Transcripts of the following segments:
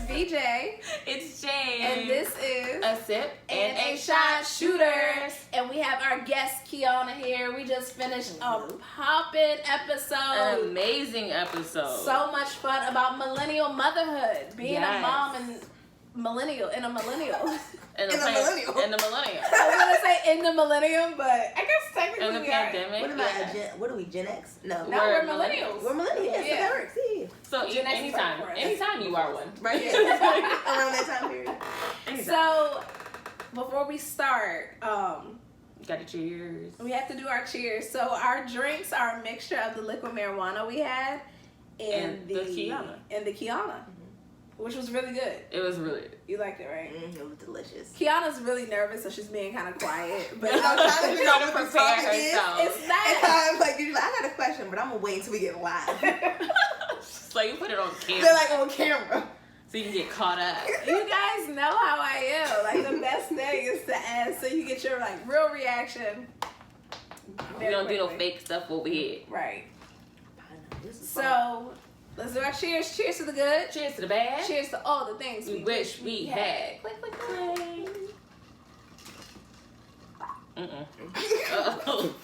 VJ. It's Jane. And this is A Sip and a Shot Shot Shooters. And we have our guest Kiana here. We just finished a poppin' episode. An amazing episode. So much fun about millennial motherhood. Being a mom and millennial. In the millennium. I was gonna say in the millennium, but I guess technically in the pandemic. What are we, Gen X? No, we're millennials. We're millennials. Yeah. That works. Yeah. So anytime you are one, right? Yeah. Around that time period. Anytime. So before we start, gotta cheers. We have to do our cheers. So our drinks are a mixture of the liquid marijuana we had and the Kiana. Which was really good. It was really. You liked it, right? It was delicious. Kiana's really nervous, so she's being kind of quiet. But I'm trying to figure out what the topic is. It's not. I'm like, usually I got a question, but I'm gonna wait until we get live. So you put it on camera. They're like on camera, so you can get caught up. You guys know how I am. Like the best thing is to ask, so you get your like real reaction. We don't do no fake stuff over here. Right. So. Let's do our cheers. Cheers to the good. Cheers to the bad. Cheers to all the things we wish we had. Click, click, click. Uh-oh.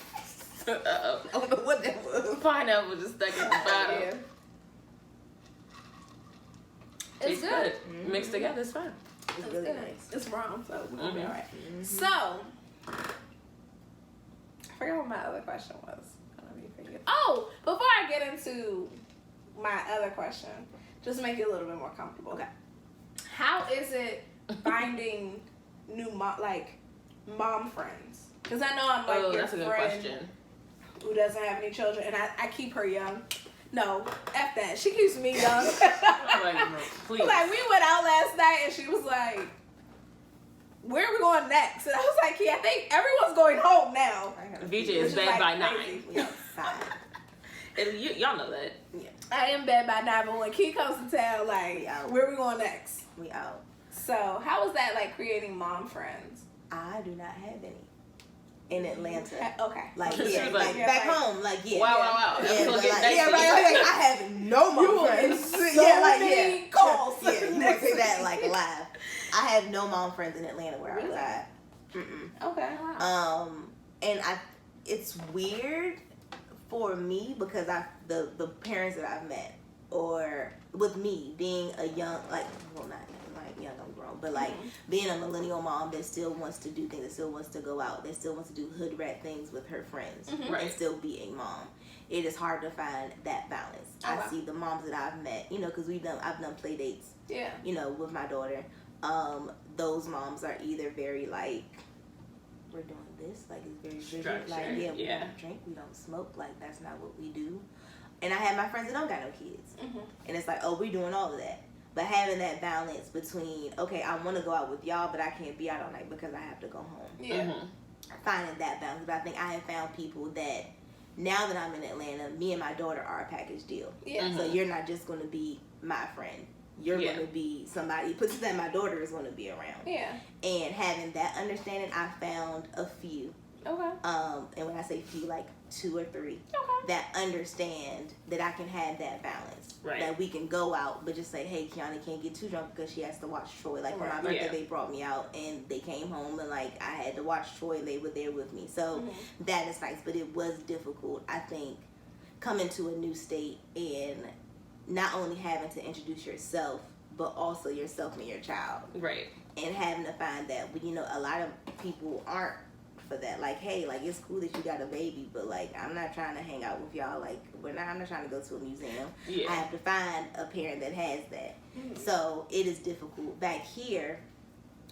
Uh-oh. I don't know what that was. Pineapple just stuck in the bottom. Yeah. It's good. Mm-hmm. Mixed together, it's fine. It's really nice. It's wrong, so we're gonna be alright. So, I forgot what my other question was. Oh, before I get into my other question, just make it a little bit more comfortable. Okay. How is it finding new mom friends? Because I know I'm like your friend who doesn't have any children, and I keep her young. No, F that. She keeps me young. Please. Like we went out last night, and she was like, "Where are we going next?" And I was like, "Yeah, I think everyone's going home now." VJ is bed by 9. We outside. And y'all know that. Yeah. I am bed by 9, but when Key comes to town, like, where are we going next? We out. So, how was that, like, creating mom friends? I do not have any. In Atlanta. Okay. Like, yeah, like back home, like, yeah. Wow. Yeah, right. I have no mom friends. Calls. Yeah, you want to say that, like, live. I have no mom friends in Atlanta where I was at. Okay. Wow. And it's weird for me because the parents that I've met, or with me being a young, like, well, not like young, I'm grown, but like being a millennial mom that still wants to do things, that still wants to go out, that still wants to do hood rat things with her friends, and still be a mom. It is hard to find that balance. I see the moms that I've met, you know, because I've done play dates, you know, with my daughter. Those moms are either very like, we're doing this, like it's very rigid, like we don't drink, we don't smoke, like that's not what we do. And I have my friends that don't got no kids, and it's like, oh, we're doing all of that. But having that balance between, okay, I want to go out with y'all, but I can't be out all night because I have to go home. Finding that balance. But I think I have found people that now that I'm in Atlanta, me and my daughter are a package deal. So you're not just going to be my friend. You're going to be somebody, puts that my daughter is going to be around. And having that understanding, I found a few. And when I say few, like 2 or 3 that understand that I can have that balance. That we can go out, but just say, hey, Kiana can't get too drunk because she has to watch Troy. Like for my birthday, they brought me out and they came home and like I had to watch Troy and they were there with me. So that is nice, but it was difficult, I think, coming to a new state and not only having to introduce yourself, but also yourself and your child. And having to find that, you know, a lot of people aren't for that. Like, hey, like, it's cool that you got a baby, but, like, I'm not trying to hang out with y'all. Like, I'm not trying to go to a museum. I have to find a parent that has that. So it is difficult. Back here,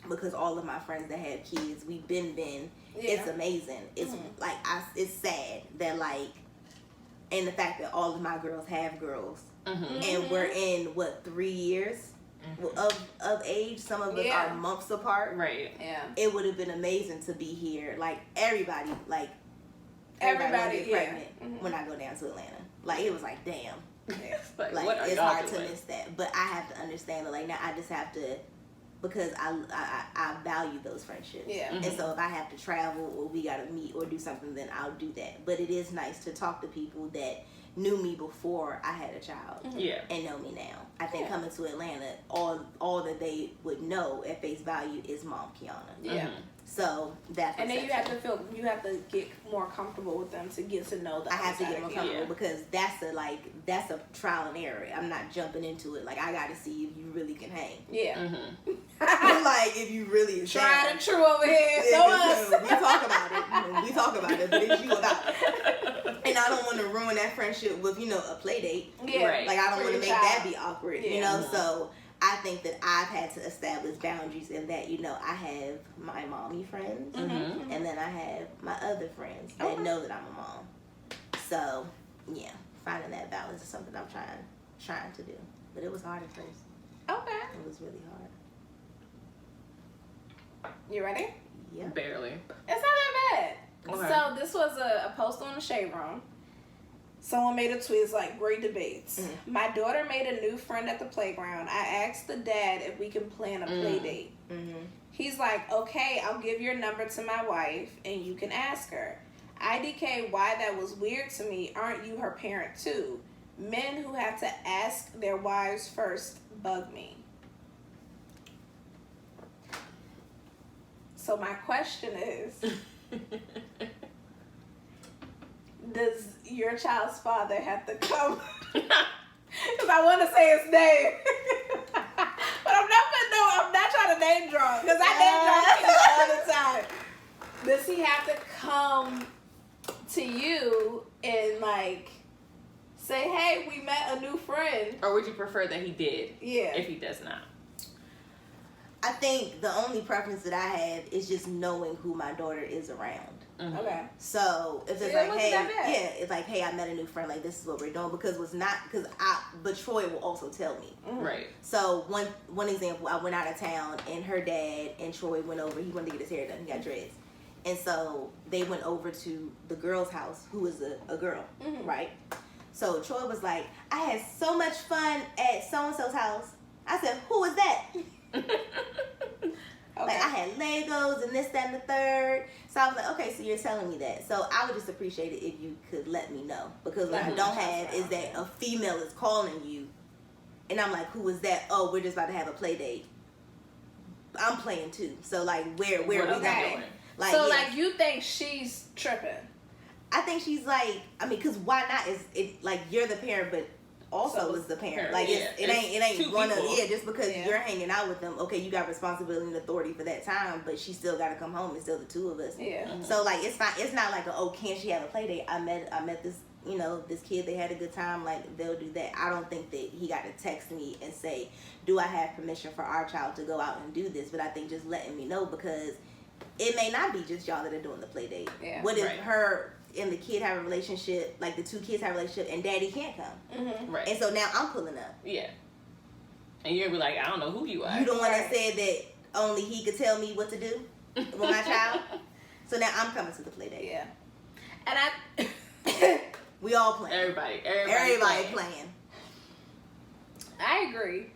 because all of my friends that have kids, we've been, it's amazing. It's, like, it's sad that, like, and the fact that all of my girls have girls. And we're in, 3 years of age? Some of us are months apart. It would have been amazing to be here. Like, everybody get pregnant when I go down to Atlanta. Like, it was like, damn. Like it's hard to miss that. But I have to understand that, like, now I just have to, because I value those friendships. And so if I have to travel or we gotta meet or do something, then I'll do that. But it is nice to talk to people that knew me before I had a child. Yeah. And know me now. I think coming to Atlanta, all that they would know at face value is Mom Kiana. Yeah. So that's and then you have to get more comfortable with them to get to know them. I have to get more comfortable because that's a trial and error. I'm not jumping into it. Like, I got to see if you really can hang. Yeah. Like, if you really tried and true over here. So we talk about it, but it's you about it. And I don't want to ruin that friendship with a play date. Yeah. Right. Like, I don't want to make that be awkward. So I think that I've had to establish boundaries in that, I have my mommy friends, and then I have my other friends that know that I'm a mom. So, yeah, finding that balance is something I'm trying to do. But it was hard at first. Okay. It was really hard. You ready? Yeah. Barely. It's not that bad. Okay. So this was a post on the Shade Room. Someone made a tweet. It's like, great debates. My daughter made a new friend at the playground. I asked the dad if we can plan a play date. He's like, okay, I'll give your number to my wife and you can ask her. IDK, why that was weird to me. Aren't you her parent too? Men who have to ask their wives first bug me. So my question is, does your child's father have to come? Because I want to say his name. But I'm not trying to name drop. Because I name drop all the time. Does he have to come to you and like say, hey, we met a new friend? Or would you prefer that he did? Yeah. If he does not. I think the only preference that I have is just knowing who my daughter is around. Okay. So if it's it's like, hey, I met a new friend. Like, this is what we're doing but Troy will also tell me. Right. So one example, I went out of town and her dad and Troy went over. He wanted to get his hair done. He got dreads, and so they went over to the girl's house, who is a girl, right? So Troy was like, I had so much fun at so and so's house. I said, who is that? Like, I had Legos and this, that, and the third. So I was like, okay, so you're telling me that. So I would just appreciate it if you could let me know. Because what I don't have is that a female is calling you. And I'm like, who is that? Oh, we're just about to have a play date. I'm playing too. So, like, where are we going? Like, so, like, you think she's tripping? I think she's like, I mean, because why not? Is it like, you're the parent, but also is the parent. Like, it ain't one of, just because you're hanging out with them, okay, you got responsibility and authority for that time, but she still got to come home. It's still the two of us. Yeah. So, like, it's not like, can she have a play date? I met this, this kid, they had a good time, like, they'll do that. I don't think that he got to text me and say, do I have permission for our child to go out and do this? But I think just letting me know, because it may not be just y'all that are doing the play date. Yeah. What if her and the kid have a relationship, like the two kids have a relationship, and daddy can't come? Right. And so now I'm pulling up. Yeah. And you're gonna be like, I don't know who you are. You the one that said that only he could tell me what to do with my child. So now I'm coming to the play date. Yeah. And we all playing. Everybody playing. I agree.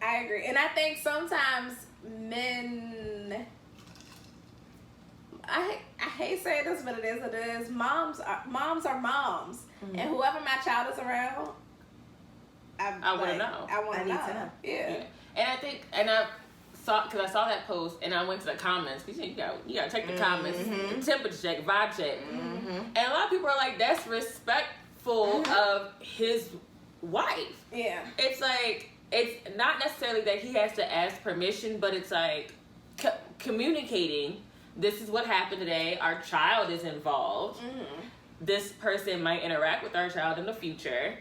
I agree. And I think sometimes men, I hate saying this, but it is. Moms are moms. And whoever my child is around, I want to know. I need to know. Yeah. And I think, I saw that post, and I went to the comments. You gotta check the comments, temperature check, vibe check, and a lot of people are like, that's respectful of his wife. Yeah. It's like, it's not necessarily that he has to ask permission, but it's like communicating. This is what happened today. Our child is involved. This person might interact with our child in the future.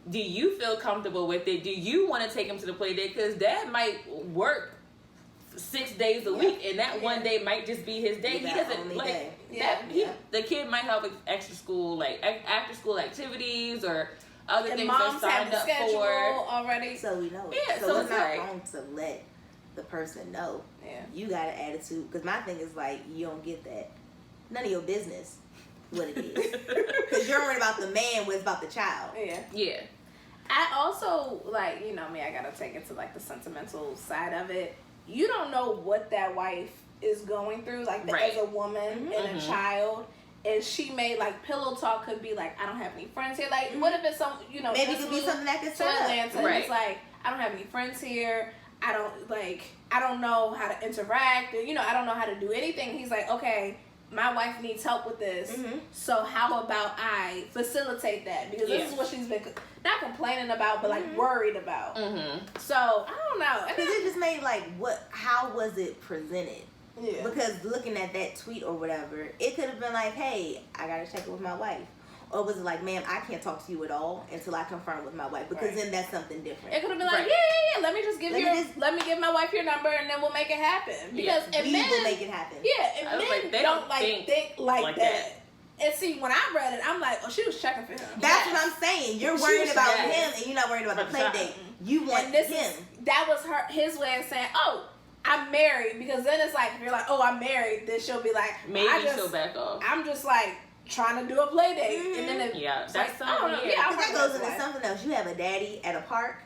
Do you feel comfortable with it? Do you want to take him to the play date? Because dad might work 6 days a week, and that one day might just be his day. He doesn't like that. The kid might have extra school, like after school activities or other things they're signed up for already. So we know. Yeah, so it's not wrong to let the person know. Yeah. You got an attitude, because my thing is like, you don't get that. None of your business what it is. Because you're worried about the man, when it's about the child. Yeah. I also, like, me, I gotta take it to like the sentimental side of it. You don't know what that wife is going through, like as a woman and a child. and she made like pillow talk could be like, I don't have any friends here. Like, what if it's some, maybe it could be something that could set Atlanta. up. Right. It's like, I don't have any friends here. I don't know how to interact. Or, I don't know how to do anything. He's like, okay, my wife needs help with this. So how about I facilitate that? Because this is what she's been not complaining about, but like worried about. So I don't know. Because it just made like, how was it presented? Yeah. Because looking at that tweet or whatever, it could have been like, hey, I gotta check it with my wife. Or was it like, ma'am, I can't talk to you at all until I confirm with my wife? Because then that's something different. It could have been like, yeah. Let me just give let me give my wife your number and then we'll make it happen. Because we will make it happen. Yeah, and men they don't think like that. And see, when I read it, I'm like, oh, she was checking for him. That's what I'm saying. You're worried about him and you're not worried about the play date. You want him. That was his way of saying, oh, I'm married. Because then it's like, if you're like, oh, I'm married, then she'll be like, maybe she'll back off. I'm just like, trying to do a play date, and then that's like, something. That goes into something else. You have a daddy at a park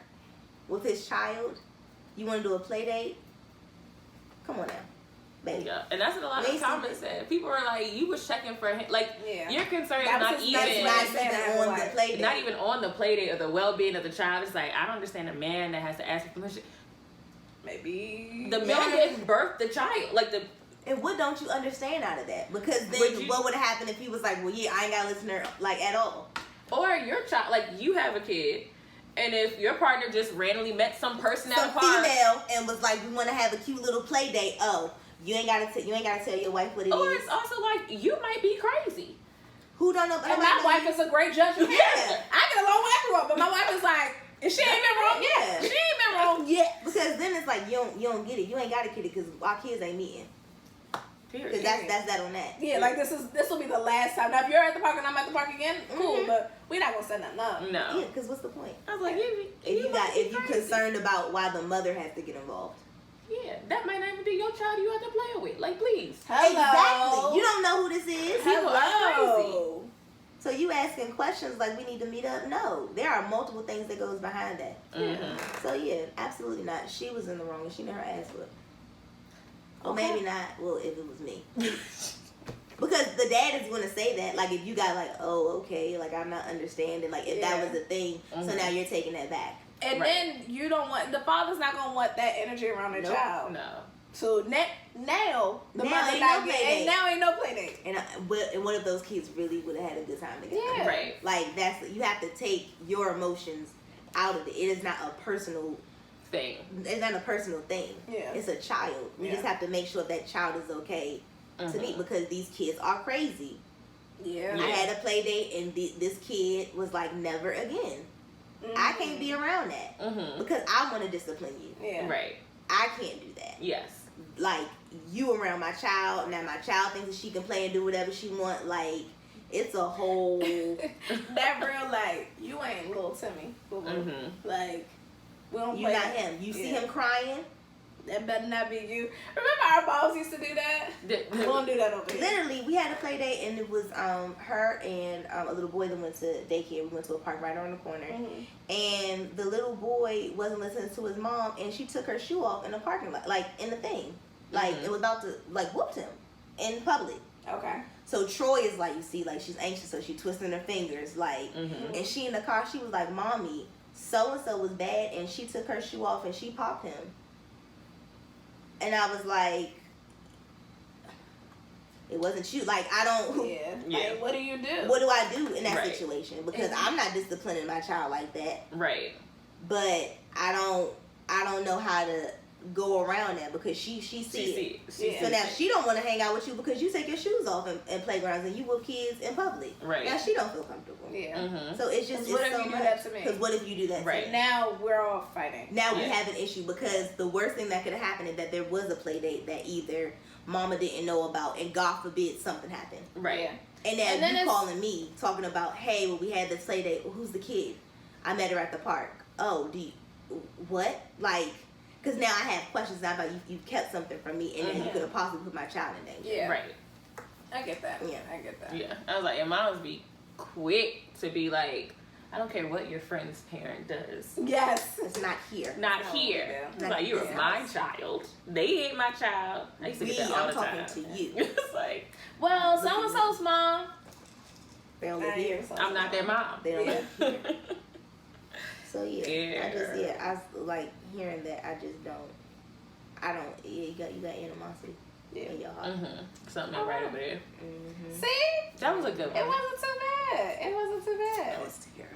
with his child. You want to do a play date? Come on now, baby. Yeah, and that's what a lot of comments said. People were like, "You was checking for him." Like, you're concerned not even on the play date or the well-being of the child. It's like, I don't understand a man that has to ask for permission. Maybe the man didn't birth the child, like the. And what don't you understand out of that? Because then what would have happened if he was like, well, yeah, I ain't got to listen to her, like, at all? Or your child, like, you have a kid, and if your partner just randomly met some person at a park. Female, and was like, we want to have a cute little play date. Oh, you ain't got to tell your wife what it is. Or it's also like, you might be crazy. Who don't know? And my wife is a great judge of character. I get along with everyone, but my wife is like, and she ain't been wrong yet. She ain't been wrong yet. Because then it's like, you don't get it. You ain't got to get it because our kids ain't meeting. Because that's that on that. Yeah, like this will be the last time. Now if you're at the park and I'm at the park again, cool, but we're not gonna set nothing up. No. Yeah, because what's the point? I was like, if you're concerned about why the mother has to get involved. Yeah, that might not even be your child you have to play with. Like, please. Hello. Exactly. You don't know who this is. People are crazy. So you asking questions like we need to meet up? No, there are multiple things that goes behind that. So yeah, absolutely not. She was in the wrong and she never asked for it. Well, maybe not. Well, if it was me. Because the dad is going to say that. Like, if you got like, oh, okay, like, I'm not understanding. Like, if that was the thing. So now you're taking that back. And then you don't want, the father's not going to want that energy around the child. No. So now the mother ain't no play date. And what if those kids really would have had a good time together? Yeah. Right. Like, you have to take your emotions out of it. It is not a personal thing. It's not a personal thing. Yeah. It's a child. You just have to make sure that child is okay to meet because these kids are crazy. Yeah. I had a play date and this kid was like, never again. I can't be around that because I want to discipline you. Yeah. Right. I can't do that. Yes. Like, you around my child, now my child thinks that she can play and do whatever she want. Like, it's a whole... that real, like, you ain't little Timmy. Like... You're not him. You see him crying? That better not be you. Remember our boss used to do that? We won't do that over here. Literally, we had a play date and it was her and a little boy that went to daycare. We went to a park right around the corner. And the little boy wasn't listening to his mom and she took her shoe off in the parking lot, like in the thing. Like it was about to, like, whooped him in public. Okay. So Troy is like, you see, like she's anxious, so she's twisting her fingers, like, and she in the car, she was like, Mommy, so-and-so was bad and she took her shoe off and she popped him. And I was like, it wasn't you. Like, I don't... Yeah. Like, what do you do? What do I do in that situation? Because I'm not disciplining my child like that. Right. But I don't know how to go around that because she sees it. So now she don't want to hang out with you because you take your shoes off in playgrounds and you whoop kids in public. Right. Now she don't feel comfortable. Yeah. So it's just, what if you do that to me? Because what if you do that to me? Now we're all fighting. Now we have an issue because the worst thing that could have happened is that there was a play date that either mama didn't know about and God forbid something happened. Right. Yeah. And then you calling me talking about, hey, well, we had this play date. Well, who's the kid? I met her at the park. Oh, what? Like, because now I have questions now about you kept something from me and then you could have possibly put my child in danger. Yeah. Right. I get that. Yeah. I get that. Yeah. I was like, and moms be quick to be like, I don't care what your friend's parent does. Yes. It's not here. Not here. It's like, you're my child. They ain't my child. I used to get that all the time. I'm talking to you. It's like, well, so-and-so's mom. They don't live here. I'm not their mom. They don't live here. So Yeah. I like hearing that. You got animosity in your heart. Something right over there. See? That was a good one. It wasn't too bad. I was terrified.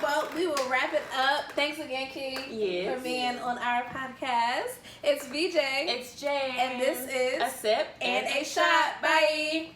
Well, we will wrap it up. Thanks again, Key, for being on our podcast. It's VJ. It's Jay. And this is A Sip and a Shot. Bye.